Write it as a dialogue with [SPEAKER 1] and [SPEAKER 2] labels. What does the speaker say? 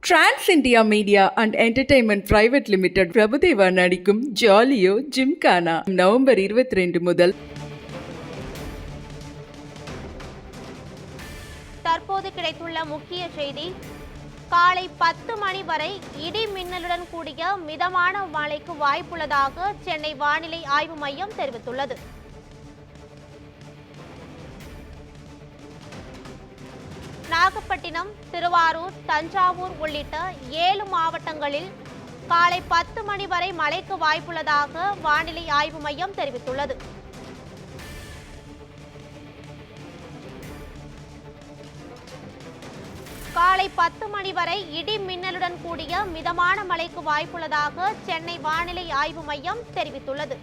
[SPEAKER 1] Trans India media and entertainment private limited Prabhudeva நடிக்கும் ஜாலியோ gymkhana November 22 முதல்.
[SPEAKER 2] தற்போது கிடைத்துள்ள முக்கிய செய்தி, காலை 10 மணி வரை இடி மின்னலுடன் கூடிய மிதமான மழைக்கு வாய்ப்புள்ளதாக சென்னை வானிலை ஆய்வு மையம் தெரிவித்துள்ளது. நாகப்பட்டினம், திருவாரூர், தஞ்சாவூர் உள்ளிட்ட 7 மாவட்டங்களில் காலை 10 மணி வரை மழைக்கு வாய்ப்புள்ளதாக வானிலை ஆய்வு மையம் தெரிவித்துள்ளது. காலை 10 மணி வரை இடி மின்னலுடன் கூடிய மிதமான மழைக்கு வாய்ப்புள்ளதாக சென்னை வானிலை ஆய்வு மையம் தெரிவித்துள்ளது.